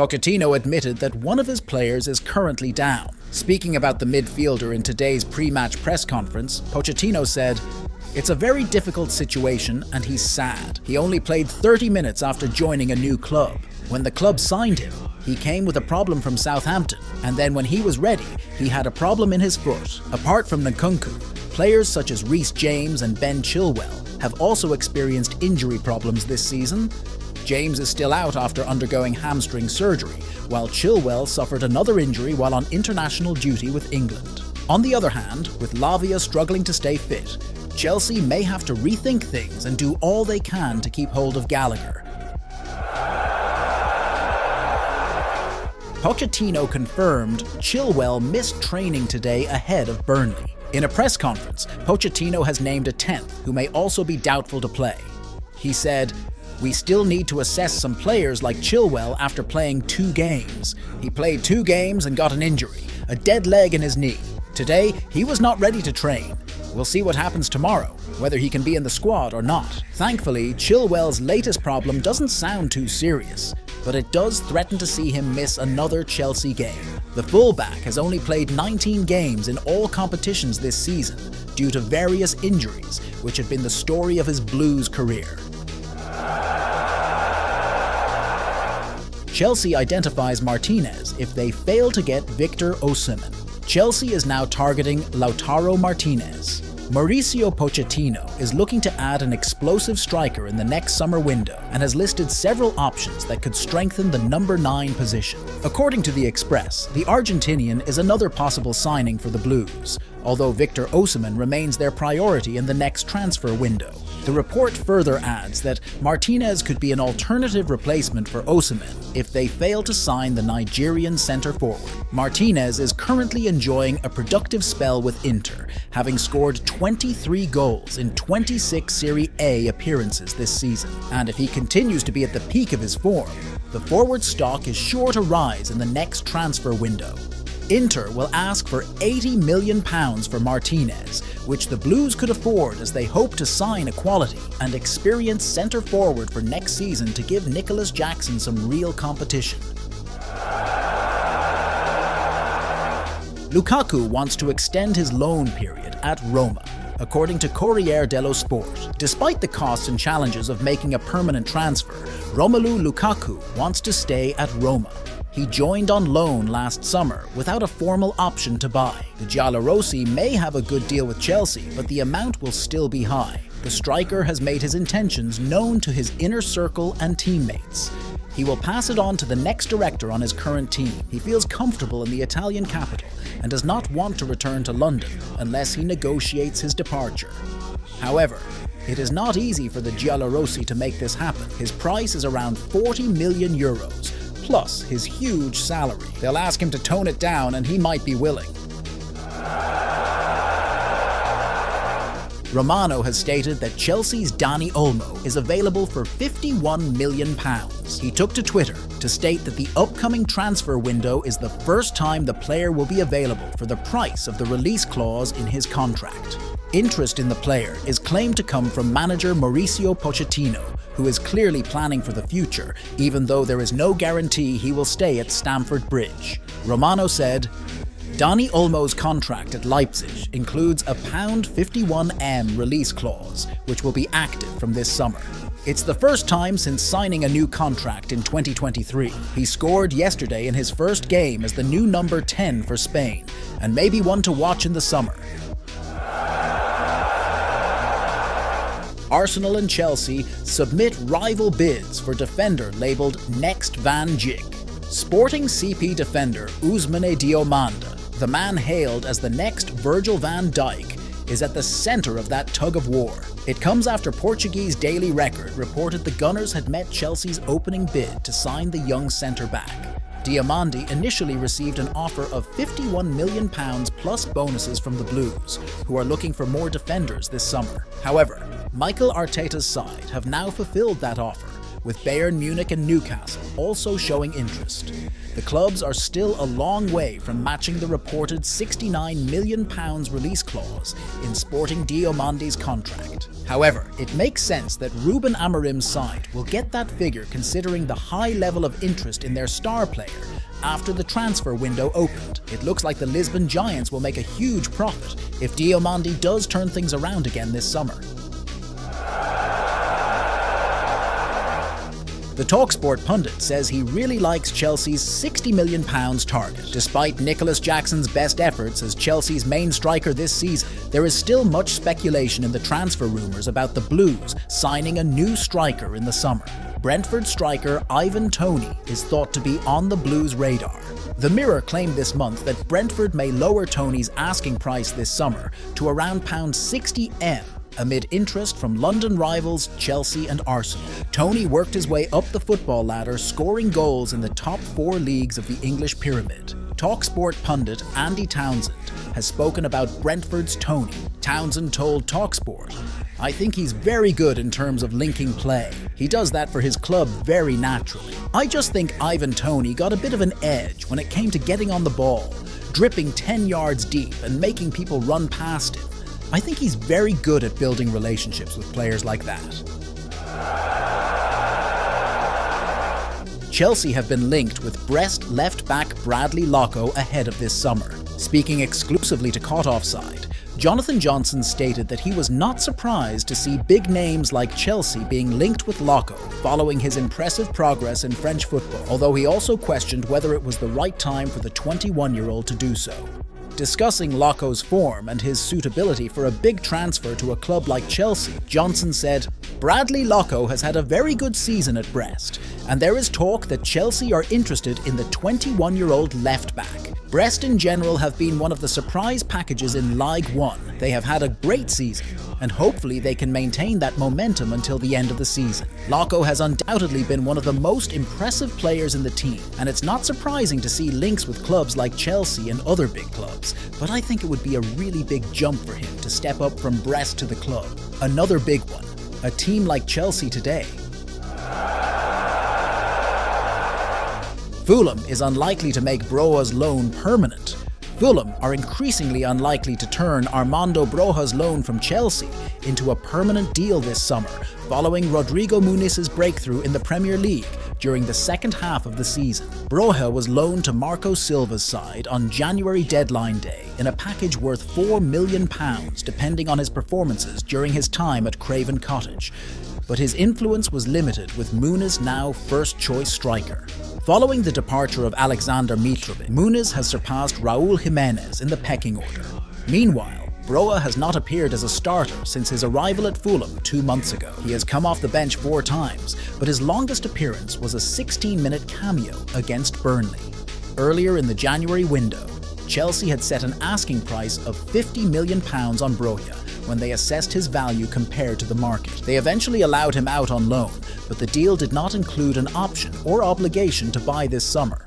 Pochettino admitted that one of his players is currently down. Speaking about the midfielder in today's pre-match press conference, Pochettino said, "It's a very difficult situation and he's sad. He only played 30 minutes after joining a new club. When the club signed him, he came with a problem from Southampton, and then when he was ready, he had a problem in his foot. Apart from Nkunku, players such as Reece James and Ben Chilwell have also experienced injury problems this season. James is still out after undergoing hamstring surgery, while Chilwell suffered another injury while on international duty with England. On the other hand, with Lavia struggling to stay fit, Chelsea may have to rethink things and do all they can to keep hold of Gallagher." Pochettino confirmed Chilwell missed training today ahead of Burnley. In a press conference, Pochettino has named a 10th who may also be doubtful to play. He said, "We still need to assess some players like Chilwell after playing 2 games. He played 2 games and got an injury, a dead leg in his knee. Today, he was not ready to train. We'll see what happens tomorrow, whether he can be in the squad or not." Thankfully, Chilwell's latest problem doesn't sound too serious, but it does threaten to see him miss another Chelsea game. The fullback has only played 19 games in all competitions this season due to various injuries, which have been the story of his Blues career. Chelsea identifies Martinez if they fail to get Victor Ousmane. Chelsea is now targeting Lautaro Martinez. Mauricio Pochettino is looking to add an explosive striker in the next summer window and has listed several options that could strengthen the number 9 position. According to The Express, the Argentinian is another possible signing for the Blues, although Victor Ousmane remains their priority in the next transfer window. The report further adds that Martinez could be an alternative replacement for Ousmane if they fail to sign the Nigerian centre-forward. Martinez is currently enjoying a productive spell with Inter, having scored 23 goals in 26 Serie A appearances this season. And if he continues to be at the peak of his form, the forward stock is sure to rise in the next transfer window. Inter will ask for £80 million for Martinez, which the Blues could afford as they hope to sign a quality and experienced centre-forward for next season to give Nicholas Jackson some real competition. Lukaku wants to extend his loan period at Roma, according to Corriere dello Sport. Despite the costs and challenges of making a permanent transfer, Romelu Lukaku wants to stay at Roma. He joined on loan last summer without a formal option to buy. The Giallorossi may have a good deal with Chelsea, but the amount will still be high. The striker has made his intentions known to his inner circle and teammates. He will pass it on to the next director on his current team. He feels comfortable in the Italian capital and does not want to return to London unless he negotiates his departure. However, it is not easy for the Giallorossi to make this happen. His price is around €40 million, plus his huge salary. They'll ask him to tone it down and he might be willing. Romano has stated that Chelsea's Dani Olmo is available for £51 million. He took to Twitter to state that the upcoming transfer window is the first time the player will be available for the price of the release clause in his contract. Interest in the player is claimed to come from manager Mauricio Pochettino, who is clearly planning for the future, even though there is no guarantee he will stay at Stamford Bridge. Romano said, "Dani Olmo's contract at Leipzig includes a £51M release clause, which will be active from this summer. It's the first time since signing a new contract in 2023. He scored yesterday in his first game as the new number 10 for Spain, and may be one to watch in the summer." Arsenal and Chelsea submit rival bids for defender labelled Next Van Dijk. Sporting CP defender Ousmane Diomande, the man hailed as the next Virgil van Dijk, is at the centre of that tug-of-war. It comes after Portuguese Daily Record reported the Gunners had met Chelsea's opening bid to sign the young centre-back. Diomande initially received an offer of £51 million plus bonuses from the Blues, who are looking for more defenders this summer. However, Mikel Arteta's side have now fulfilled that offer with Bayern Munich and Newcastle also showing interest. The clubs are still a long way from matching the reported £69 million release clause in Sporting Diomande's contract. However, it makes sense that Ruben Amorim's side will get that figure considering the high level of interest in their star player after the transfer window opened. It looks like the Lisbon Giants will make a huge profit if Diomande does turn things around again this summer. The TalkSport pundit says he really likes Chelsea's £60 million target. Despite Nicholas Jackson's best efforts as Chelsea's main striker this season, there is still much speculation in the transfer rumours about the Blues signing a new striker in the summer. Brentford striker Ivan Toney is thought to be on the Blues' radar. The Mirror claimed this month that Brentford may lower Toney's asking price this summer to around £60M, amid interest from London rivals Chelsea and Arsenal. Toney worked his way up the football ladder, scoring goals in the top 4 leagues of the English pyramid. TalkSport pundit Andy Townsend has spoken about Brentford's Toney. Townsend told TalkSport, "I think he's very good in terms of linking play. He does that for his club very naturally. I just think Ivan Toney got a bit of an edge when it came to getting on the ball, dripping 10 yards deep and making people run past him. I think he's very good at building relationships with players like that." Chelsea have been linked with Brest left-back Bradley Locko ahead of this summer. Speaking exclusively to Caught Offside, Jonathan Johnson stated that he was not surprised to see big names like Chelsea being linked with Locko following his impressive progress in French football, although he also questioned whether it was the right time for the 21-year-old to do so. Discussing Locko's form and his suitability for a big transfer to a club like Chelsea, Johnson said, "Bradley Locko has had a very good season at Brest, and there is talk that Chelsea are interested in the 21-year-old left-back. Brest in general have been one of the surprise packages in Ligue 1. They have had a great season, and hopefully they can maintain that momentum until the end of the season. Locko has undoubtedly been one of the most impressive players in the team, and it's not surprising to see links with clubs like Chelsea and other big clubs, but I think it would be a really big jump for him to step up from Brest to the club. Another big one, a team like Chelsea today." Fulham is unlikely to make Broja's loan permanent. Fulham are increasingly unlikely to turn Armando Broja's loan from Chelsea into a permanent deal this summer, following Rodrigo Muniz's breakthrough in the Premier League during the second half of the season. Broja was loaned to Marco Silva's side on January deadline day in a package worth £4 million, depending on his performances during his time at Craven Cottage. But his influence was limited, with Muniz now first-choice striker. Following the departure of Alexander Mitrovic, Muniz has surpassed Raúl Jiménez in the pecking order. Meanwhile, Broja has not appeared as a starter since his arrival at Fulham 2 months ago. He has come off the bench 4 times, but his longest appearance was a 16-minute cameo against Burnley. Earlier in the January window, Chelsea had set an asking price of £50 million on Broja when they assessed his value compared to the market. They eventually allowed him out on loan, but the deal did not include an option or obligation to buy this summer.